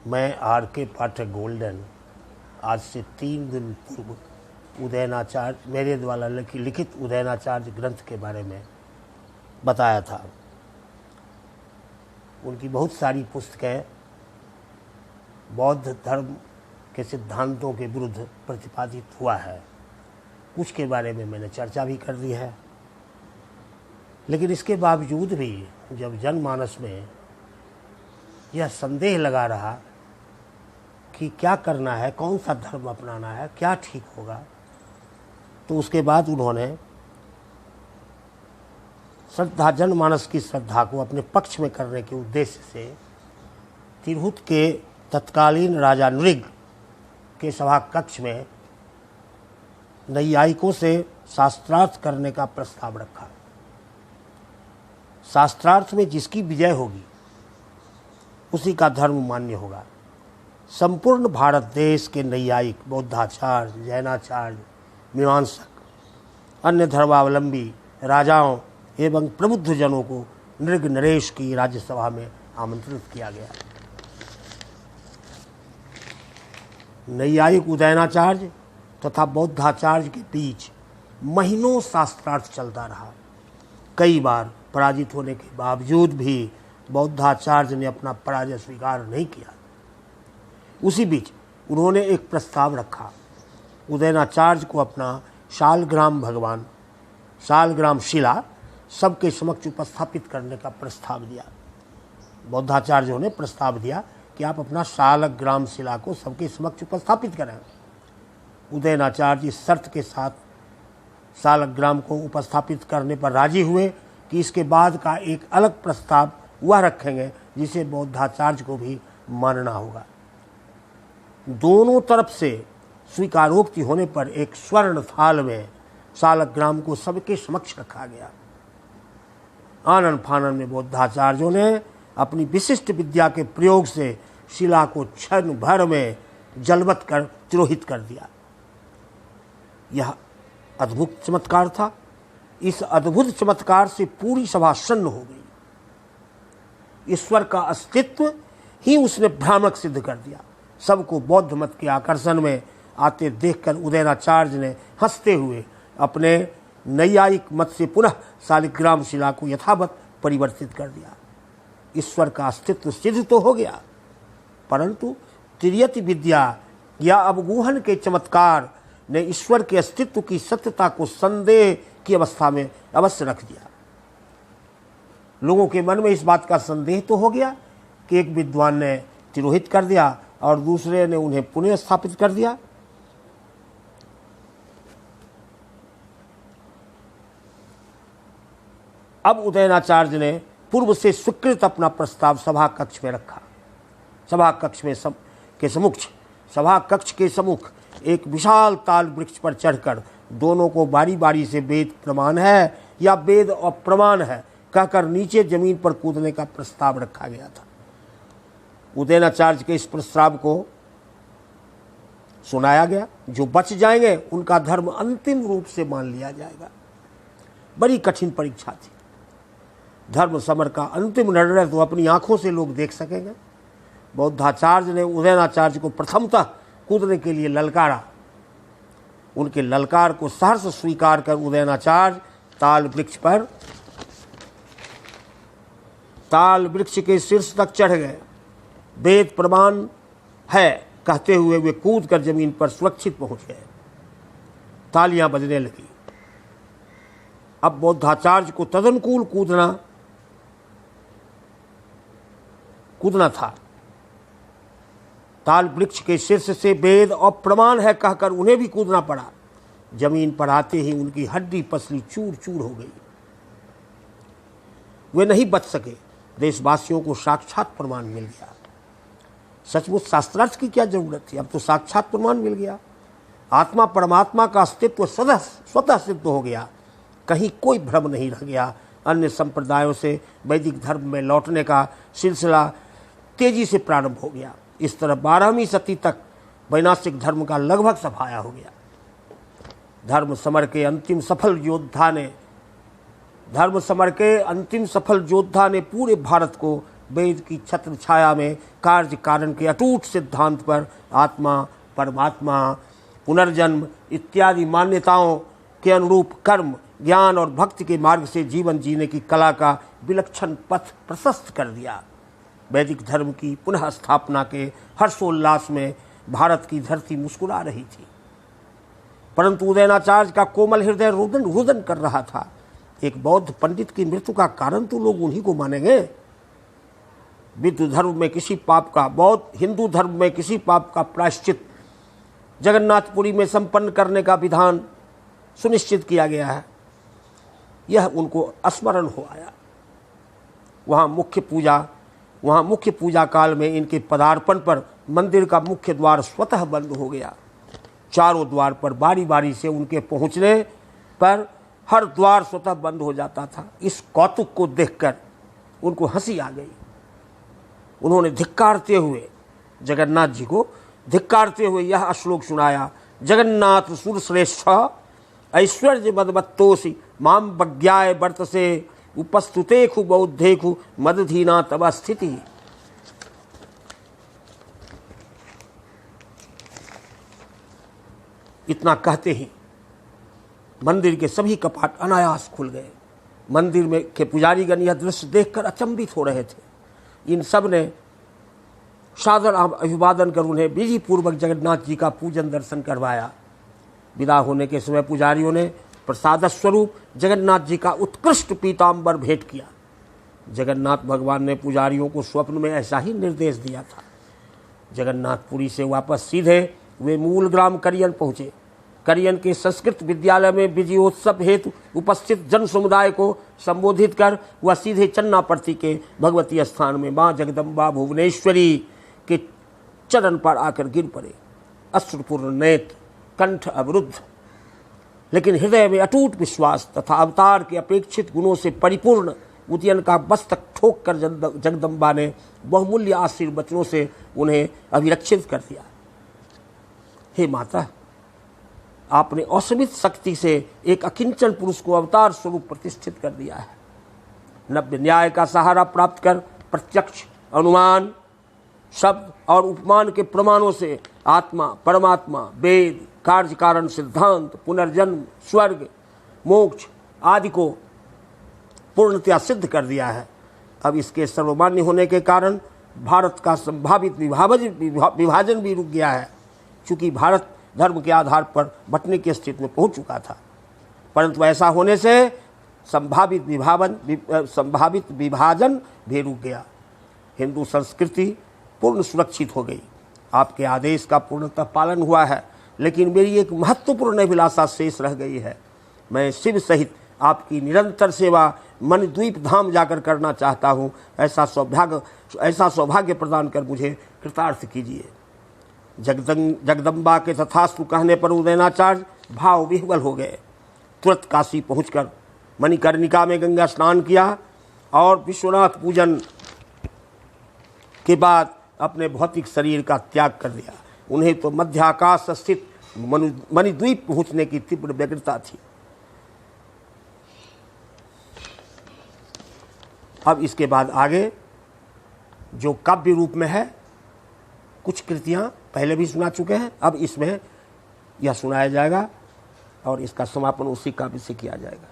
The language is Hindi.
मैं आर के पाठक गोल्डन आज से 3 दिन पूर्व उदयनाचार्य मेरे द्वारा लिखित उदयनाचार्य ग्रंथ के बारे में बताया था। उनकी बहुत सारी पुस्तकें बौद्ध धर्म के सिद्धांतों के विरुद्ध प्रतिपादित हुआ है। कुछ के बारे में मैंने चर्चा भी कर दी है, लेकिन इसके बावजूद भी जब जनमानस में यह संदेह लगा रहा कि क्या करना है, कौन सा धर्म अपनाना है, क्या ठीक होगा, तो उसके बाद उन्होंने श्रद्धा जनमानस की श्रद्धा को अपने पक्ष में करने के उद्देश्य से तिरहुत के तत्कालीन राजा नृग के सभा कक्ष में नैयायिकों से शास्त्रार्थ करने का प्रस्ताव रखा। शास्त्रार्थ में जिसकी विजय होगी उसी का धर्म मान्य होगा। संपूर्ण भारत देश के नैयायिक, बौद्धाचार्य, जैनाचार्य, मीमांसक, अन्य धर्मावलंबी राजाओं एवं प्रबुद्ध जनों को नृग नरेश की राज्यसभा में आमंत्रित किया गया। नैयायिक उदयनाचार्य तथा बौद्धाचार्य के बीच महीनों शास्त्रार्थ चलता रहा। कई बार पराजित होने के बावजूद भी बौद्धाचार्य ने अपना पराजय स्वीकार नहीं किया। उसी बीच उन्होंने एक प्रस्ताव रखा। उदयनाचार्य को अपना शालग्राम शिला सबके समक्ष उपस्थापित करने का प्रस्ताव दिया। बौद्धाचार्यों ने प्रस्ताव दिया कि आप अपना शालग्राम शिला को सबके समक्ष उपस्थापित करें। उदयनाचार्य इस शर्त के साथ शालग्राम को उपस्थापित करने पर राजी हुए कि इसके बाद का एक अलग प्रस्ताव वह रखेंगे जिसे बौद्धाचार्य को भी मानना होगा। दोनों तरफ से स्वीकारोक्ति होने पर एक स्वर्ण थाल में शालग्राम को सबके समक्ष रखा गया। आनन फानन में बौद्धाचार्यों ने अपनी विशिष्ट विद्या के प्रयोग से शिला को क्षण भर में जलवत कर तिरोहित कर दिया। यह अद्भुत चमत्कार था। इस अद्भुत चमत्कार से पूरी सभा सन्न हो गई। ईश्वर का अस्तित्व ही उसने भ्रामक सिद्ध कर दिया। सबको बौद्ध मत के आकर्षण में आते देखकर उदयनाचार्य ने हंसते हुए अपने नैयायिक मत से पुनः शालिग्राम शिला को यथावत परिवर्तित कर दिया। ईश्वर का अस्तित्व सिद्ध तो हो गया, परंतु तिर्यति विद्या या अवगूहन के चमत्कार ने ईश्वर के अस्तित्व की सत्यता को संदेह की अवस्था में अवश्य रख दिया। लोगों के मन में इस बात का संदेह तो हो गया कि एक विद्वान ने तिरोहित कर दिया और दूसरे ने उन्हें पुनः स्थापित कर दिया। अब उदयनाचार्य ने पूर्व से स्वीकृत अपना प्रस्ताव सभा कक्ष में रखा। सभा कक्ष के सम्मुख एक विशाल ताल वृक्ष पर चढ़कर दोनों को बारी बारी से वेद प्रमाण है या वेद अप्रमाण है कहकर नीचे जमीन पर कूदने का प्रस्ताव रखा गया था। उदयनाचार्य के इस प्रस्ताव को सुनाया गया। जो बच जाएंगे उनका धर्म अंतिम रूप से मान लिया जाएगा। बड़ी कठिन परीक्षा थी। धर्म समर का अंतिम निर्णय तो अपनी आंखों से लोग देख सकेंगे। बौद्धाचार्य ने उदयनाचार्य को प्रथमतः कूदने के लिए ललकारा। उनके ललकार को सहर्ष स्वीकार कर उदयनाचार्य ताल वृक्ष के शीर्ष तक चढ़ गए। वेद प्रमाण है कहते हुए वे कूद कर जमीन पर सुरक्षित पहुंच गए। तालियां बजने लगी। अब बौद्धाचार्य को तदनुकूल कूदना था। ताल वृक्ष के शीर्ष से वेद और प्रमाण है कहकर उन्हें भी कूदना पड़ा। जमीन पर आते ही उनकी हड्डी पसली चूर चूर हो गई। वे नहीं बच सके। देशवासियों को साक्षात प्रमाण मिल गया। सचमुच शास्त्रार्थ की क्या जरूरत थी, अब तो साक्षात प्रमाण मिल गया। आत्मा परमात्मा का अस्तित्व स्वतः सिद्ध हो गया। कहीं कोई भ्रम नहीं रह गया। अन्य संप्रदायों से वैदिक धर्म में लौटने का सिलसिला तेजी से प्रारंभ हो गया। इस तरह 12वीं सदी तक वैनाशिक धर्म का लगभग सफाया हो गया। धर्म समर के अंतिम सफल योद्धा ने पूरे भारत को वेद की छत्र छाया में कार्य कारण के अटूट सिद्धांत पर आत्मा, परमात्मा, पुनर्जन्म इत्यादि मान्यताओं के अनुरूप कर्म, ज्ञान और भक्ति के मार्ग से जीवन जीने की कला का विलक्षण पथ प्रशस्त कर दिया। वैदिक धर्म की पुनः स्थापना के हर्षोल्लास में भारत की धरती मुस्कुरा रही थी, परंतु उदयनाचार्य का कोमल हृदय रुदन कर रहा था। एक बौद्ध पंडित की मृत्यु का कारण तो लोग उन्हीं को मानेंगे। विद्ध धर्म में किसी पाप का, बौद्ध हिंदू धर्म में किसी पाप का प्रायश्चित जगन्नाथपुरी में संपन्न करने का विधान सुनिश्चित किया गया है। यह उनको स्मरण हो आया। वहाँ मुख्य पूजा काल में इनके पदार्पण पर मंदिर का मुख्य द्वार स्वतः बंद हो गया। चारों द्वार पर बारी बारी से उनके पहुँचने पर हर द्वार स्वतः बंद हो जाता था। इस कौतुक को देखकर उनको हंसी आ गई। उन्होंने धिक्कारते हुए जगन्नाथ जी को धिक्कारते हुए यह श्लोक सुनाया, जगन्नाथ सुरश्रेष्ठ ऐश्वर्य मदमत्तोषि माम बज्ञाय वर्तसे उपस्तुतेखु बौद्धेखु मदधीना तव स्थिति। इतना कहते ही मंदिर के सभी कपाट अनायास खुल गए। मंदिर में के पुजारीगण यह दृश्य देखकर अचंभित हो रहे थे। इन सब ने सादर अभिवादन कर उन्हें विधि पूर्वक जगन्नाथ जी का पूजन दर्शन करवाया। विदा होने के समय पुजारियों ने प्रसाद स्वरूप जगन्नाथ जी का उत्कृष्ट पीताम्बर भेंट किया। जगन्नाथ भगवान ने पुजारियों को स्वप्न में ऐसा ही निर्देश दिया था। जगन्नाथपुरी से वापस सीधे वे मूल ग्राम करियन पहुँचे। करियन के संस्कृत विद्यालय में विजयोत्सव हेतु उपस्थित जन समुदाय को संबोधित कर वह सीधे चन्नापर्ती के भगवती स्थान में माँ जगदम्बा भुवनेश्वरी के चरण पर आकर गिर पड़े। अश्रुपूर्ण नेत्र, कंठ अवरुद्ध, लेकिन हृदय में अटूट विश्वास तथा अवतार के अपेक्षित गुणों से परिपूर्ण उदयन का मस्तक ठोक कर जगदम्बा ने बहुमूल्य आशीर्वचनों से उन्हें अभिरक्षित कर दिया। हे माता, आपने असीमित शक्ति से एक अकिंचन पुरुष को अवतार स्वरूप प्रतिष्ठित कर दिया है। नव्य न्याय का सहारा प्राप्त कर प्रत्यक्ष, अनुमान, शब्द और उपमान के प्रमाणों से आत्मा, परमात्मा, वेद, कार्य कारण सिद्धांत, पुनर्जन्म, स्वर्ग, मोक्ष आदि को पूर्णतया सिद्ध कर दिया है। अब इसके सर्वमान्य होने के कारण भारत का संभावित विभाजन भी रुक गया है, क्योंकि भारत धर्म के आधार पर बंटने की स्थिति में पहुंच चुका था। परंतु ऐसा होने से संभावित विभाजन भी रुक गया। हिंदू संस्कृति पूर्ण सुरक्षित हो गई। आपके आदेश का पूर्णतः पालन हुआ है, लेकिन मेरी एक महत्वपूर्ण अभिलाषा शेष रह गई है। मैं शिव सहित आपकी निरंतर सेवा मनद्वीप धाम जाकर करना चाहता हूँ। ऐसा सौभाग्य प्रदान कर मुझे कृतार्थ कीजिए। जगदम्बा के तथास्तु कहने पर उदयनाचार्य भाव विह्वल हो गए। तुरंत काशी पहुंचकर मणिकर्णिका में गंगा स्नान किया और विश्वनाथ पूजन के बाद अपने भौतिक शरीर का त्याग कर दिया। उन्हें तो मध्य आकाश स्थित मणिद्वीप पहुंचने की तीव्र व्यग्रता थी। अब इसके बाद आगे जो काव्य रूप में है, कुछ कृतियां पहले भी सुना चुके हैं, अब इसमें यह सुनाया जाएगा और इसका समापन उसी काव्य से किया जाएगा।